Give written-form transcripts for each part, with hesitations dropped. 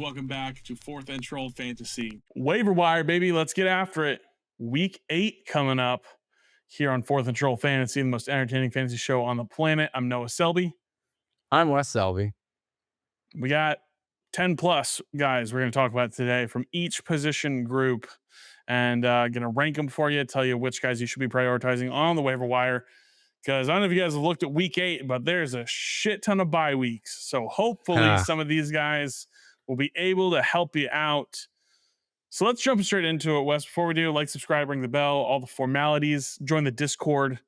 Welcome back to Fourth and Troll Fantasy Waiver Wire, baby. Let's get after it. Week 8 coming up here on Fourth and Troll Fantasy, the most entertaining fantasy show on the planet. I'm Noah Selby. I'm Wes Selby. We got 10 plus guys we're going to talk about today from each position group, and going to rank them for you, tell you which guys you should be prioritizing on the waiver wire. Because I don't know if you guys have looked at week 8, but there's a shit ton of bye weeks. So hopefully some of these guys will be able to help you out. So let's jump straight into it, Wes. Before we do, like, subscribe, ring the bell, all the formalities, join the Discord,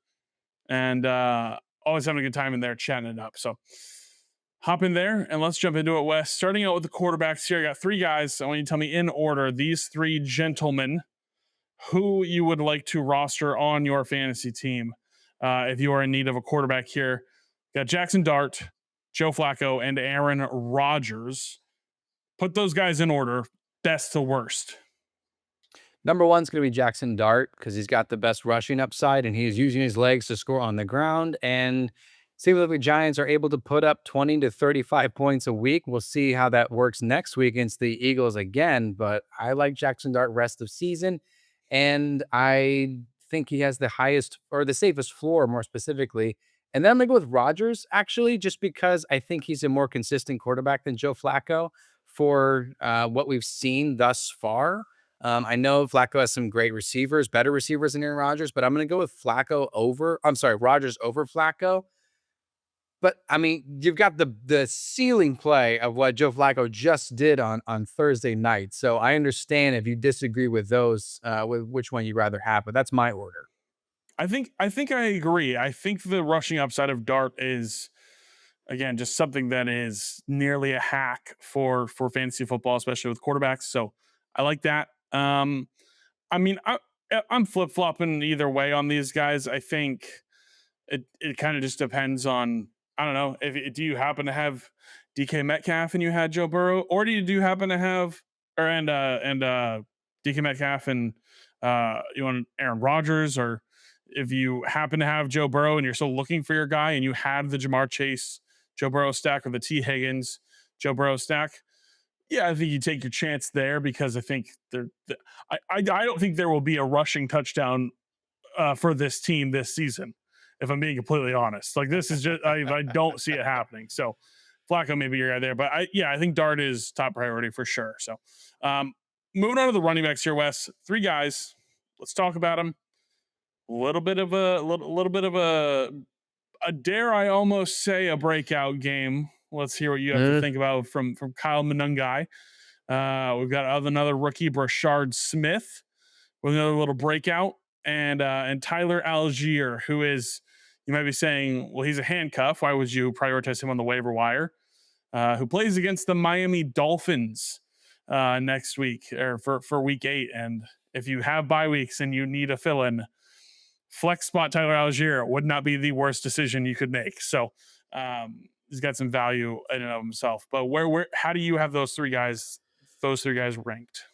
and always having a good time in there chatting it up. So hop in there and let's jump into it, Wes. Starting out with the quarterbacks here, I got 3 guys. I want you to tell me in order, these 3 gentlemen, who you would like to roster on your fantasy team. If you are in need of a quarterback here, got Jackson Dart, Joe Flacco, and Aaron Rodgers. Put those guys in order, best to worst. Number 1's going to be Jackson Dart because he's got the best rushing upside and he's using his legs to score on the ground. And seems like the Giants are able to put up 20 to 35 points a week. We'll see how that works next week against the Eagles again. But I like Jackson Dart rest of season. And I think he has the highest or the safest floor, more specifically. And then I'm going to go with Rodgers, actually, just because I think he's a more consistent quarterback than Joe Flacco for what we've seen thus far. I know Flacco has some great receivers, better receivers than Aaron Rodgers, but I'm going to go with Rodgers over Flacco. But I mean, you've got the ceiling play of what Joe Flacco just did on Thursday night. So I understand if you disagree with those, with which one you'd rather have, but that's my order. I think I agree. I think the rushing upside of Dart is, again, just something that is nearly a hack for fantasy football, especially with quarterbacks. So I like that. I mean, I'm flip flopping either way on these guys. I think it kind of just depends on, I don't know, do you happen to have DK Metcalf and you had Joe Burrow, or do you happen to have DK Metcalf and you want Aaron Rodgers, or if you happen to have Joe Burrow and you're still looking for your guy and you had the Jamar Chase Joe Burrow stack or the T Higgins Joe Burrow stack, yeah, I think you take your chance there, because I think I don't think there will be a rushing touchdown for this team this season, if I'm being completely honest. Like, this is just, I don't see it happening. So Flacco maybe your guy there, but I think Dart is top priority for sure. So moving on to the running backs here, Wes. 3 guys. Let's talk about them. A little bit of a dare I almost say a breakout game. Let's hear what you have to think about from Kyle Monangai. We've got another rookie, Brashard Smith, with another little breakout, and Tyler Algier, who is, you might be saying, well, he's a handcuff. Why would you prioritize him on the waiver wire? Who plays against the Miami Dolphins next week, or for week 8. And if you have bye weeks and you need a fill-in, flex spot Tyler Algier would not be the worst decision you could make. So he's got some value in and of himself. But how do you have those three guys ranked?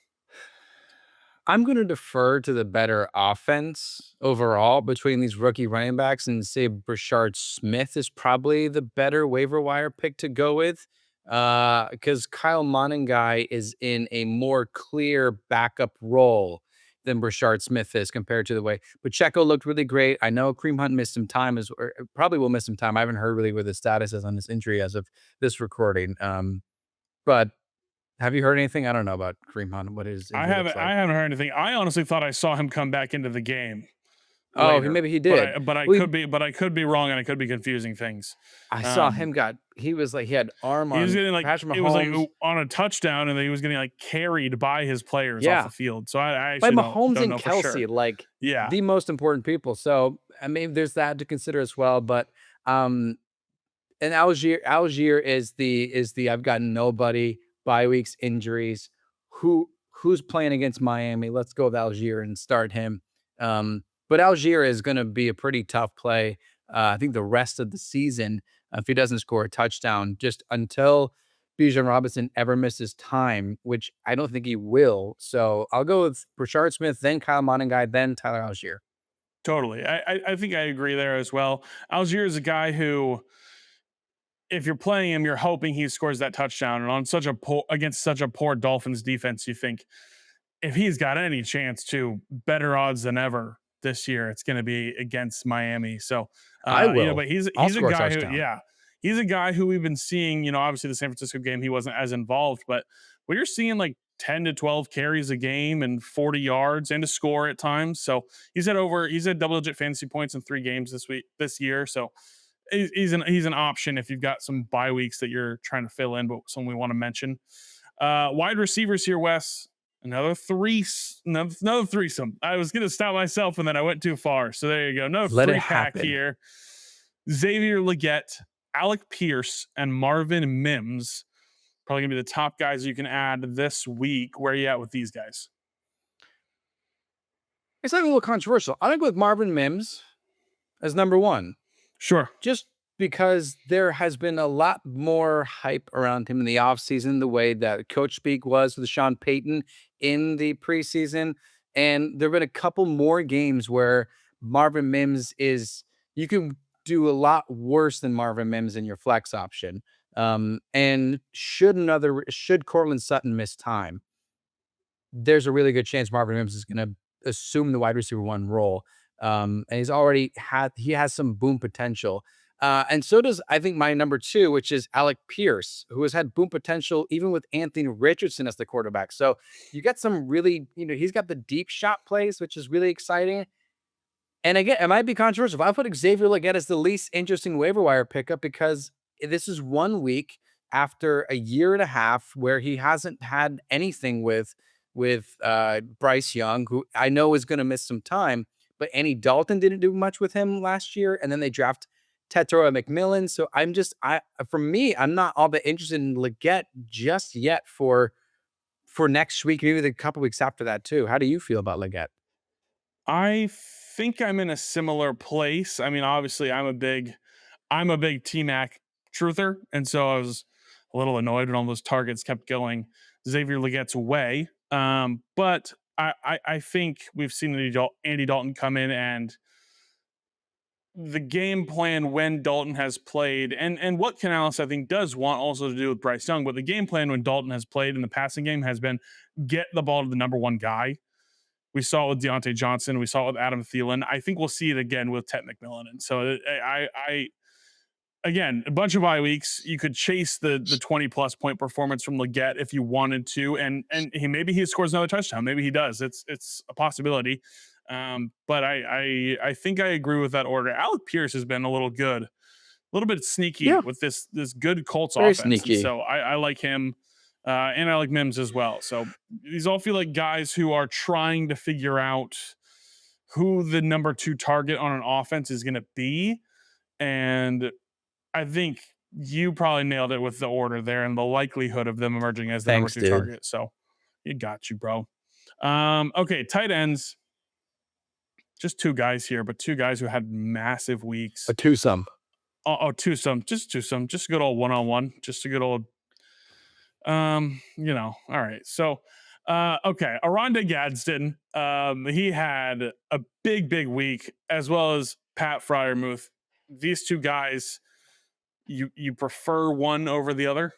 I'm going to defer to the better offense overall between these rookie running backs and say Brashard Smith is probably the better waiver wire pick to go with, because Kyle Monangai is in a more clear backup role than Brashard Smith is compared to the way Pacheco looked really great. I know Kareem Hunt missed some time, or probably will miss some time. I haven't heard really what his status is on this injury as of this recording. But have you heard anything? I don't know about Kareem Hunt. What is I haven't heard anything. I honestly thought I saw him come back into the game. Oh, maybe he did. But I could be wrong, and I could be confusing things. I saw him he had arm on. He was getting Patrick Mahomes. It was like on a touchdown, and then he was getting like carried by his players off the field. So I actually by Mahomes don't and know Kelsey, for sure. The most important people. So I mean, there's that to consider as well. But and Algier is the I've got nobody, bye weeks, injuries. Who's playing against Miami? Let's go with Algier and start him. But Algier is going to be a pretty tough play. I think the rest of the season, if he doesn't score a touchdown, just until Bijan Robinson ever misses time, which I don't think he will. So I'll go with Brashard Smith, then Kyle Monangai, then Tyler Algier. Totally. I think I agree there as well. Algier is a guy who if you're playing him, you're hoping he scores that touchdown. And on such a poor against such a poor Dolphins defense, you think if he's got any chance to, better odds than ever this year, it's going to be against Miami. So, I but will. I'll he's a score a guy who, touchdown. yeah, he's a guy who we've been seeing. Obviously the San Francisco game, he wasn't as involved, but when you're seeing like 10 to 12 carries a game and 40 yards and a score at times. So he's had double digit fantasy points in 3 games this year. So he's an option if you've got some bye weeks that you're trying to fill in, but someone we want to mention. Wide receivers here, Wes. Another threesome. I was gonna stop myself and then I went too far. So there you go. Another Let it three pack happen. here. Xavier Leggett, Alec Pierce, and Marvin Mims. Probably gonna be the top guys you can add this week. Where are you at with these guys? It's like a little controversial. I think with Marvin Mims as number one, Sure. just because there has been a lot more hype around him in the offseason, the way that coach speak was with Sean Payton in the preseason. And there have been a couple more games where Marvin Mims is, you can do a lot worse than Marvin Mims in your flex option. And should Cortland Sutton miss time, there's a really good chance Marvin Mims is going to assume the wide receiver one role. And he has some boom potential. And so does, I think, my number two, which is Alec Pierce, who has had boom potential even with Anthony Richardson as the quarterback. So you get some really, he's got the deep shot plays, which is really exciting. And again, it might be controversial. If I put Xavier Leggett as the least interesting waiver wire pickup because this is 1 week after a year and a half where he hasn't had anything with Bryce Young, who I know is going to miss some time, but Andy Dalton didn't do much with him last year, and then they draft Tetora McMillan. So for me, I'm not all that interested in Leggett just yet for next week, maybe the couple weeks after that too. How do you feel about Leggett? I think I'm in a similar place. I mean, obviously, I'm a big T Mac truther, and so I was a little annoyed when all those targets kept going Xavier Leggett's way. But I think we've seen Andy Dalton come in, and the game plan when Dalton has played, and what Canales I think does want also to do with Bryce Young, but the game plan when Dalton has played in the passing game has been get the ball to the number one guy. We saw it with Deontay Johnson. We saw it with Adam Thielen. I think we'll see it again with Ted McMillan. And so again, a bunch of bye weeks. You could chase the 20+ point performance from Leggett if you wanted to, and maybe he scores another touchdown. Maybe he does. It's a possibility. But I think I agree with that order. Alec Pierce has been a little bit sneaky Yeah, with this good Colts very offense, and sneaky. so I like him. And I like Mims as well. So these all feel like guys who are trying to figure out who the number two target on an offense is going to be. And I think you probably nailed it with the order there and the likelihood of them emerging as the number Thanks, two dude. target. So you got you, bro. Okay, tight ends. Just two guys here, but two guys who had massive A weeks. twosome. Twosome, just a good old one-on-one, just a good old all right. So okay, Aronda Gadsden, he had a big week, as well as Pat Fryermuth. These two guys, you prefer one over the other?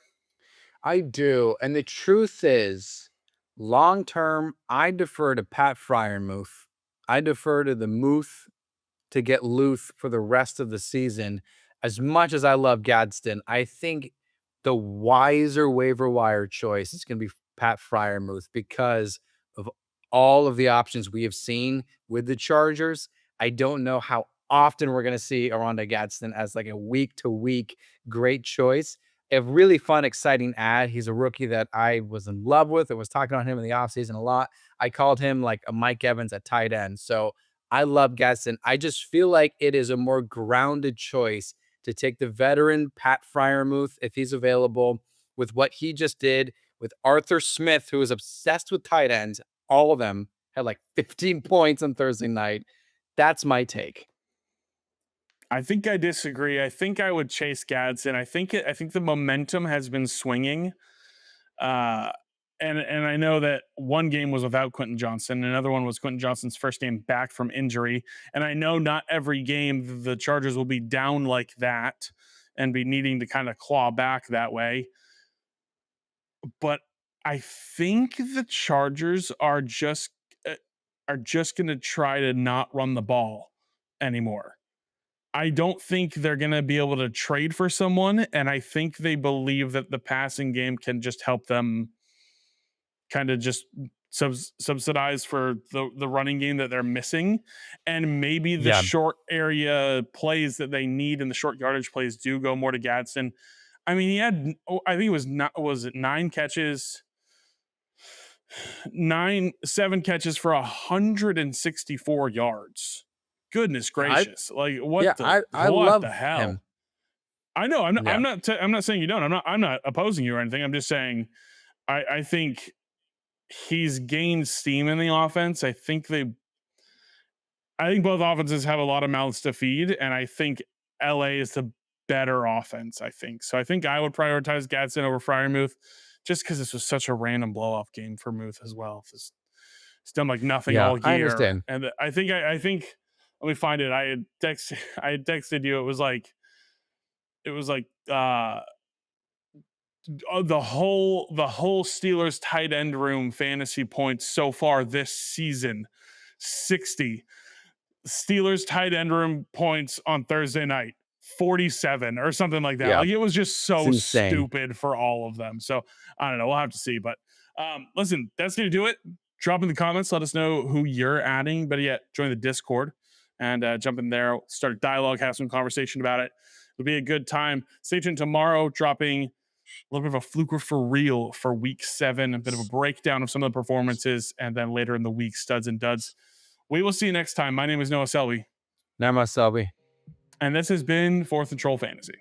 I do. And the truth is, long term, I defer to Pat Fryermuth. I defer to the Muth to get Luth for the rest of the season. As much as I love Gadsden, I think the wiser waiver wire choice is going to be Pat Fryermuth because of all of the options we have seen with the Chargers. I don't know how often we're going to see Aronda Gadsden as like a week to week great choice. A really fun, exciting ad. He's a rookie that I was in love with. I was talking on him in the offseason a lot. I called him like a Mike Evans at tight end. So I love Gadsden. I just feel like it is a more grounded choice to take the veteran Pat Fryermuth, if he's available, with what he just did with Arthur Smith, who is obsessed with tight ends. All of them had like 15 points on Thursday night. That's my take. I think I disagree. I think I would chase Gadsden. I think the momentum has been swinging. Uh, and I know that one game was without Quentin Johnson. Another one was Quentin Johnson's first game back from injury. And I know not every game the Chargers will be down like that. and be needing to kind of claw back that way. But I think the Chargers uh, are just going to try to not run the ball anymore. I don't think they're going to be able to trade for someone, and I think they believe that the passing game can just help them kind of just subsidize for the running game that they're missing, and maybe the Yeah, short area plays that they need and the short yardage plays do go more to Gadsden. I mean, he had I think it was not was it 9 catches, 7 catches for 164 yards. Goodness I gracious! Like yeah, I what the love him. hell? I know. Yeah, I'm not saying you don't. I'm not opposing you or anything. I'm just saying. I think he's gained steam in the offense. I think both offenses have a lot of mouths to feed, and I think LA is the better offense. I think so. I think I would prioritize Gadsden over Fryermuth, just because this was such a random blow off game for Muth as well. He's done like nothing yeah, all I year, understand. and I think let me find it. I had texted you. It was like the whole Steelers tight end room fantasy points so far this season 60. Steelers tight end room points on Thursday night 47 or something like that. Yeah, Like it was just it's so insane. stupid for all of them. So I don't know. We'll have to see. But listen, that's gonna do it. Drop in the comments. Let us know who you're adding. But yet, join the Discord and jump in there. Start a dialogue. Have some conversation about it. It'll be a good time. Stay tuned tomorrow. Dropping a little bit of a fluker for real for week 7, a bit of a breakdown of some of the performances, and then later in the week, studs and duds. We will see you next time. My name is Noah Selby, Now, Selby. and this has been Fourth and Troll Fantasy.